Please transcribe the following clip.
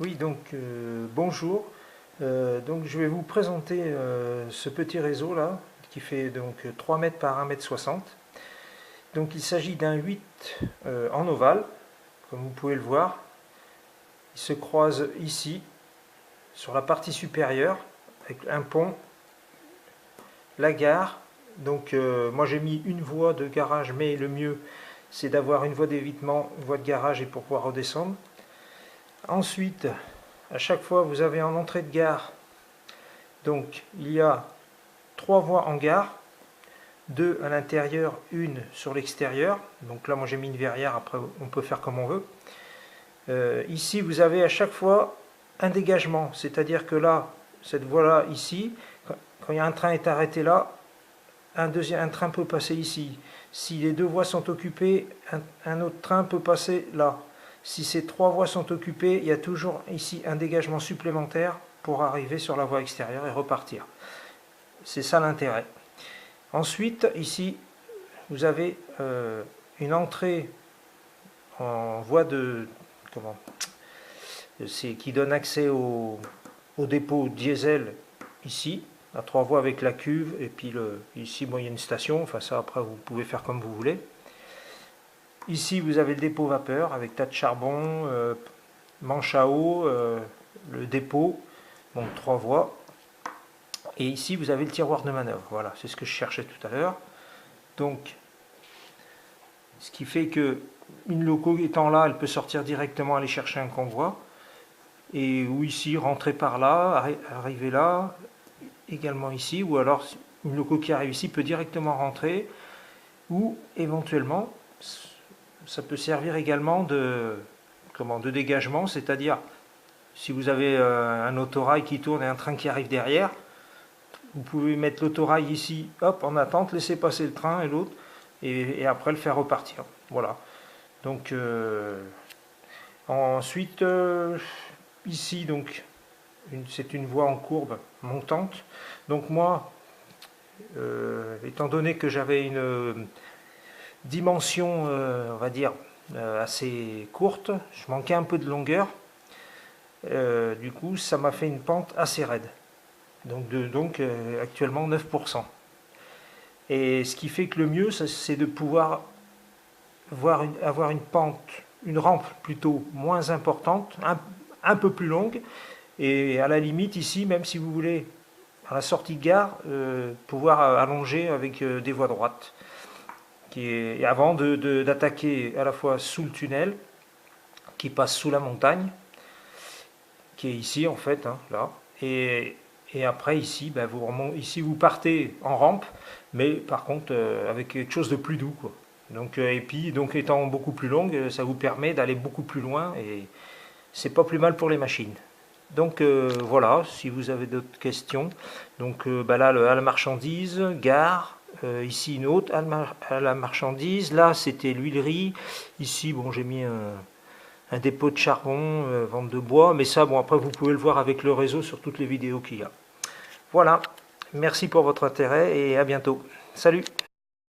Oui, donc bonjour. Donc je vais vous présenter ce petit réseau là qui fait donc 3 mètres par 1 mètre 60. Donc il s'agit d'un 8 en ovale, comme vous pouvez le voir. Il se croise ici sur la partie supérieure avec un pont, la gare. Donc moi j'ai mis une voie de garage, mais le mieux c'est d'avoir une voie d'évitement, une voie de garage et pour pouvoir redescendre. Ensuite, à chaque fois vous avez en entrée de gare, donc il y a 3 voies en gare, 2 à l'intérieur, une sur l'extérieur. Donc là moi j'ai mis une verrière, après on peut faire comme on veut. Ici vous avez à chaque fois un dégagement, c'est-à-dire que là, cette voie-là ici, quand il y a un train est arrêté là, un train peut passer ici. Si les 2 voies sont occupées, un autre train peut passer là. Si ces 3 voies sont occupées, il y a toujours ici un dégagement supplémentaire pour arriver sur la voie extérieure et repartir. C'est ça l'intérêt. Ensuite, ici, vous avez une entrée en voie de... qui donne accès au dépôt diesel ici, à 3 voies avec la cuve, et puis ici, bon, il y a une station, enfin ça après vous pouvez faire comme vous voulez. Ici, vous avez le dépôt vapeur avec tas de charbon, manche à eau, le dépôt, donc 3 voies. Et ici, vous avez le tiroir de manœuvre. Voilà, c'est ce que je cherchais tout à l'heure. Donc, ce qui fait que une loco étant là, elle peut sortir directement aller chercher un convoi. Et ou ici, rentrer par là, arriver là, également ici. Ou alors, une loco qui arrive ici peut directement rentrer. Ou éventuellement, ça peut servir également de dégagement, c'est-à-dire si vous avez un autorail qui tourne et un train qui arrive derrière, vous pouvez mettre l'autorail ici, hop, en attente, laisser passer le train et l'autre, et après le faire repartir. Voilà. Donc ensuite, ici, donc, c'est une voie en courbe montante. Donc moi, étant donné que j'avais une dimension, on va dire, assez courte, je manquais un peu de longueur. Du coup, ça m'a fait une pente assez raide. Donc actuellement 9%. Et ce qui fait que le mieux, c'est de pouvoir avoir une pente, une rampe plutôt moins importante, un peu plus longue, et à la limite ici, même si vous voulez, à la sortie de gare, pouvoir allonger avec des voies droites. Et avant d'attaquer à la fois sous le tunnel, qui passe sous la montagne, qui est ici en fait, hein, là, et après ici, ben ici vous partez en rampe, mais par contre avec quelque chose de plus doux, quoi. Donc, et puis donc étant beaucoup plus longue, ça vous permet d'aller beaucoup plus loin et c'est pas plus mal pour les machines. Donc voilà, si vous avez d'autres questions. Donc ben là, à la marchandise, gare, ici une autre à la marchandise, là c'était l'huilerie, ici bon j'ai mis un dépôt de charbon, vente de bois, mais ça bon après vous pouvez le voir avec le réseau sur toutes les vidéos qu'il y a. Voilà, merci pour votre intérêt et à bientôt. Salut!